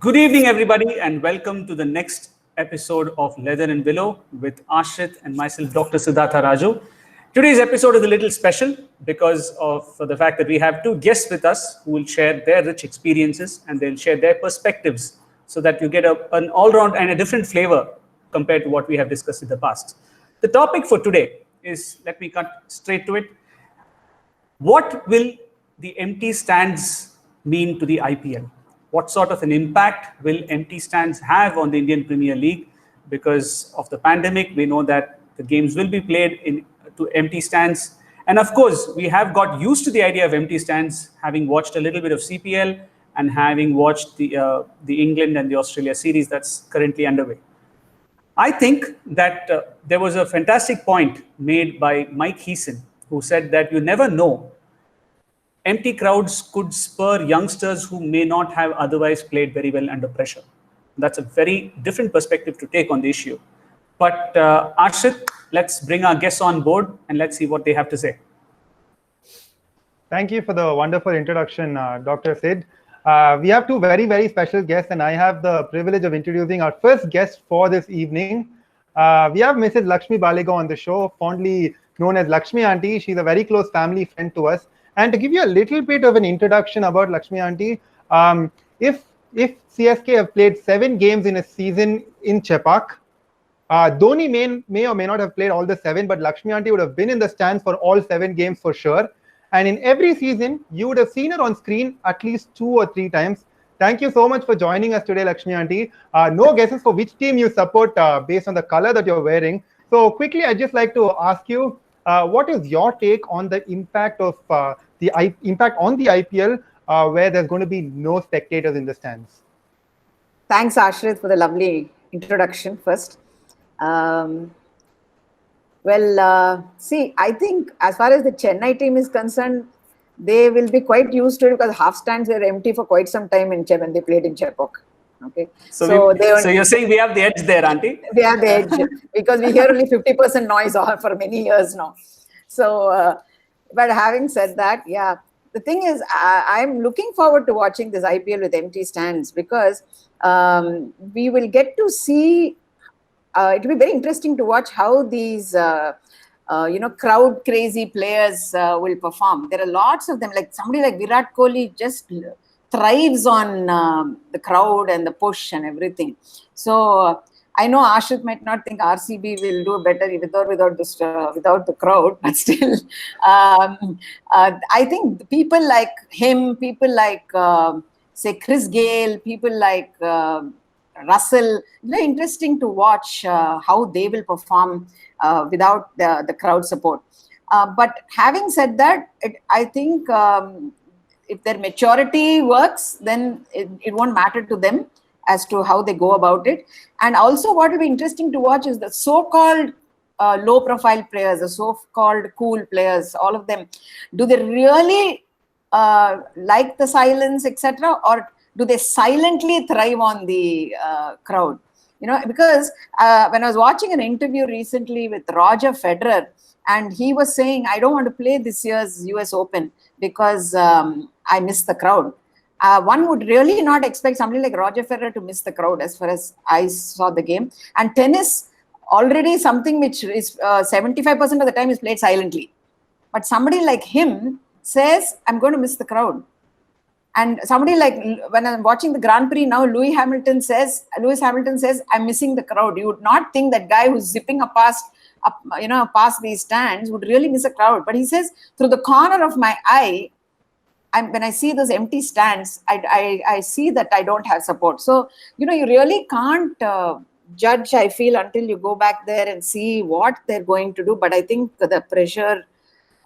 Good evening, everybody, and welcome to the next episode of Leather and Willow with Ashrit and myself, Dr. Siddhartha Raju. Today's episode is a little special because of the fact that we have two guests with us who will share their rich experiences and they'll share their perspectives so that you get an all-round and a different flavor compared to what we have discussed in the past. The topic for today is, let me cut straight to it, what will the empty stands mean to the IPL? What sort of an impact will empty stands have on the Indian Premier League? Because of the pandemic, we know that the games will be played to empty stands. And of course, we have got used to the idea of empty stands, having watched a little bit of CPL and having watched the England and the Australia series that's currently underway. I think that there was a fantastic point made by Mike Heason, who said that you never know. Empty crowds could spur youngsters who may not have otherwise played very well under pressure. That's a very different perspective to take on the issue. But Ashrit, let's bring our guests on board and let's see what they have to say. Thank you for the wonderful introduction, Dr. Sid. We have two very, very special guests, and I have the privilege of introducing our first guest for this evening. We have Mrs. Lakshmi Baliga on the show, fondly known as Lakshmi Aunty. She's a very close family friend to us. And to give you a little bit of an introduction about Lakshmi Aunty, if CSK have played 7 games in a season in Chepauk, Dhoni may or may not have played all the 7, but Lakshmi Aunty would have been in the stands for all 7 games for sure. And in every season, you would have seen her on screen at least 2 or 3 times. Thank you so much for joining us today, Lakshmi Aunty. No guesses for which team you support based on the color that you're wearing. So quickly, I'd just like to ask you, what is your take on the impact of impact on the IPL, where there's going to be no spectators in the stands? Thanks, Ashrit, for the lovely introduction first. See, I think as far as the Chennai team is concerned, they will be quite used to it because half stands were empty for quite some time when they played in Chepauk. Okay. So you're saying we have the edge there, Auntie? We have the edge because we hear only 50% noise for many years now. So, but having said that, yeah, the thing is, I'm looking forward to watching this IPL with empty stands because we will get to see. It will be very interesting to watch how these, crowd crazy players will perform. There are lots of them. Like somebody like Virat Kohli just thrives on the crowd and the push and everything. So I know Ashrit might not think RCB will do better without the crowd, but still, I think people like him, people like say Chris Gale, people like Russell, very interesting to watch how they will perform without the crowd support. But having said that, I think if their maturity works, then it won't matter to them as to how they go about it. And also what will be interesting to watch is the so-called low-profile players, the so-called cool players, all of them. Do they really like the silence, etc., or do they silently thrive on the crowd? Because when I was watching an interview recently with Roger Federer, and he was saying, I don't want to play this year's US Open because I miss the crowd. One would really not expect somebody like Roger Federer to miss the crowd as far as I saw the game. And tennis, already something which is 75% of the time is played silently. But somebody like him says, I'm going to miss the crowd. And somebody like, when I'm watching the Grand Prix now, Lewis Hamilton says, I'm missing the crowd. You would not think that guy who's zipping past these stands would really miss a crowd. But he says, through the corner of my eye, when I see those empty stands, I see that I don't have support. So, you really can't judge, I feel, until you go back there and see what they're going to do. But I think the pressure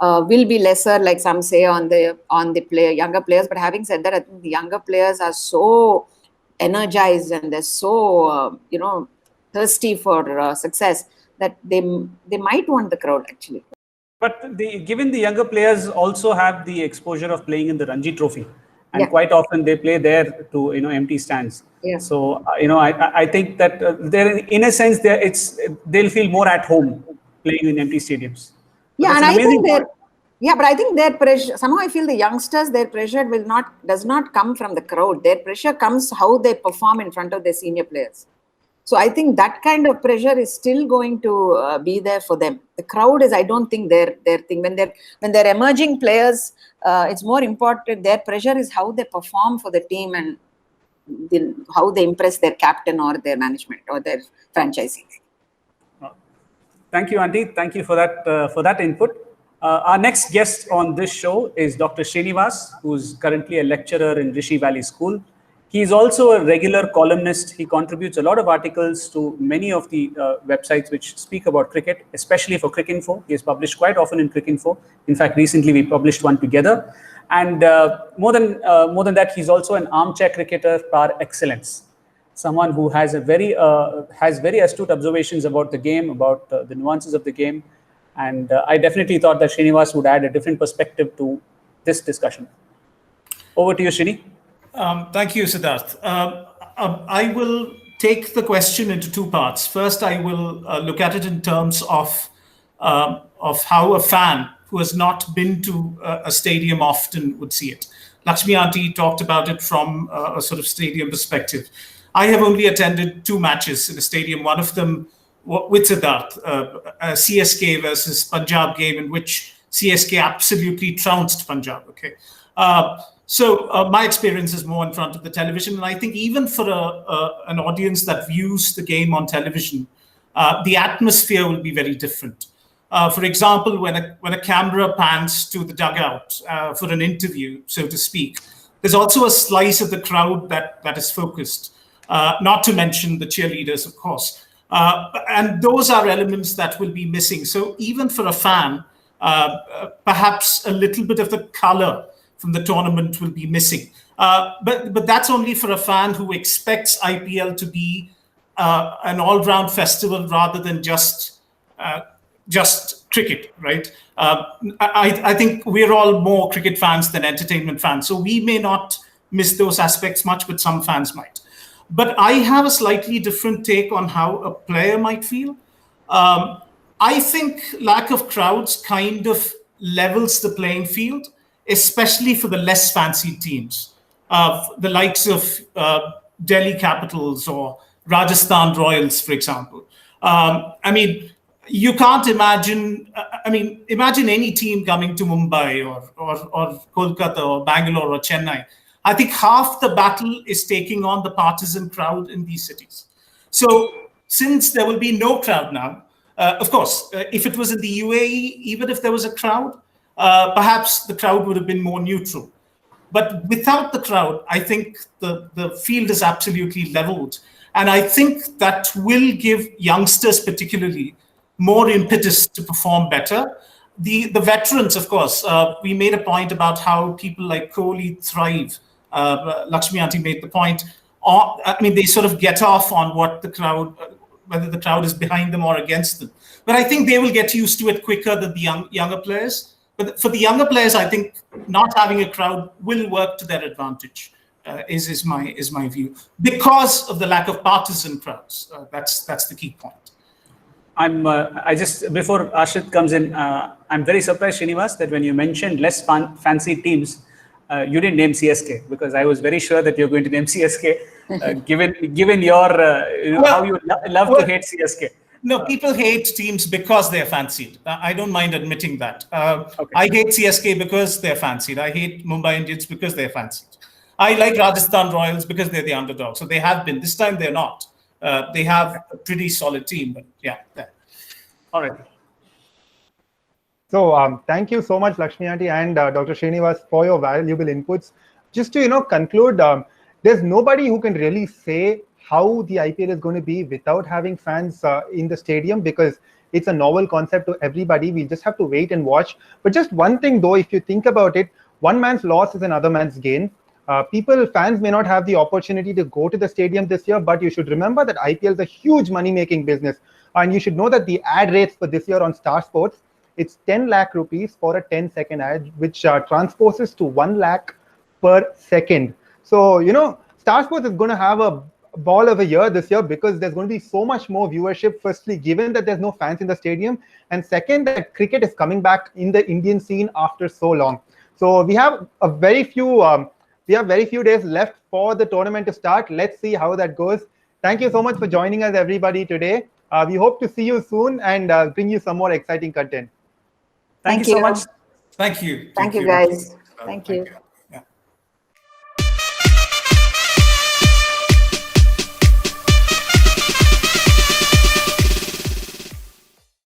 will be lesser, like some say, on the younger players. But having said that, I think the younger players are so energized and they're so, thirsty for success that they might want the crowd, actually. But given the younger players also have the exposure of playing in the Ranji Trophy, and quite often they play there to empty stands. Yeah. So I think that they're, in a sense, they'll feel more at home playing in empty stadiums. Yeah, and I think Yeah, but I think their pressure, somehow I feel the youngsters, their pressure does not come from the crowd. Their pressure comes how they perform in front of their senior players. So I think that kind of pressure is still going to be there for them. The crowd is, I don't think, their thing. When they're emerging players, it's more important. Their pressure is how they perform for the team and how they impress their captain or their management or their franchisee. Thank you, Auntie. Thank you for that input. Our next guest on this show is Dr. Srinivas, who's currently a lecturer in Rishi Valley School. He is also a regular columnist. He contributes a lot of articles to many of the websites which speak about cricket, especially for Cricinfo. He has published quite often in Cricinfo. In fact, recently we published one together. And more than that, he's also an armchair cricketer par excellence. Someone who has very astute observations about the game, about the nuances of the game. And I definitely thought that Srinivas would add a different perspective to this discussion. Over to you, Srini. Thank you, Siddharth. I will take the question into two parts. First, I will look at it in terms of how a fan who has not been to a stadium often would see it. Lakshmi Aunty talked about it from a sort of stadium perspective. I have only attended 2 matches in a stadium, one of them with Siddharth, a CSK versus Punjab game in which CSK absolutely trounced Punjab. Okay. So my experience is more in front of the television. And I think even for an audience that views the game on television, the atmosphere will be very different. For example, when a camera pans to the dugout for an interview, so to speak, there's also a slice of the crowd that is focused, not to mention the cheerleaders, of course. And those are elements that will be missing. So even for a fan, perhaps a little bit of the color from the tournament will be missing. But that's only for a fan who expects IPL to be an all-round festival rather than just cricket, right? I think we're all more cricket fans than entertainment fans. So we may not miss those aspects much, but some fans might. But I have a slightly different take on how a player might feel. I think lack of crowds kind of levels the playing field, especially for the less fancied teams, the likes of Delhi Capitals or Rajasthan Royals, for example. I mean, you can't imagine, imagine any team coming to Mumbai or Kolkata or Bangalore or Chennai. I think half the battle is taking on the partisan crowd in these cities. So since there will be no crowd now, of course, if it was in the UAE, even if there was a crowd, perhaps the crowd would have been more neutral. But without the crowd, I think the field is absolutely leveled. And I think that will give youngsters particularly more impetus to perform better. The veterans, of course, we made a point about how people like Kohli thrive. Lakshmi Aunty made the point. They sort of get off on what the crowd, whether the crowd is behind them or against them. But I think they will get used to it quicker than the younger players. But for the younger players, I think not having a crowd will work to their advantage. Is my view, because of the lack of partisan crowds. That's the key point. I just, before Ashit comes in, I'm very surprised, Srinivas, that when you mentioned less fancy teams, you didn't name CSK, because I was very sure that you're going to name CSK, given your how you love to hate CSK. No, people hate teams because they're fancied. I don't mind admitting that. Okay. I hate CSK because they're fancied. I hate Mumbai Indians because they're fancied. I like Rajasthan Royals because they're the underdog. So they have been. This time they're not. They have a pretty solid team, but yeah. All right. So thank you so much, Lakshmi Aunty and Dr. Srinivas, for your valuable inputs. Just to conclude, there's nobody who can really say how the IPL is going to be without having fans in the stadium, because it's a novel concept to everybody. We just have to wait and watch. But just one thing though, if you think about it, one man's loss is another man's gain. Fans may not have the opportunity to go to the stadium this year, but you should remember that IPL is a huge money-making business. And you should know that the ad rates for this year on Star Sports, it's 10 lakh rupees for a 10-second ad, which transposes to 1 lakh per second. So, Star Sports is going to have a ball of a year this year because there's going to be so much more viewership. Firstly, given that there's no fans in the stadium, and second, that cricket is coming back in the Indian scene after so long. So we have very few days left for the tournament to start. Let's see how that goes. Thank you so much for joining us, everybody, today. We hope to see you soon and bring you some more exciting content. Thank you so much. Thank you. Thank you, guys. Thank you.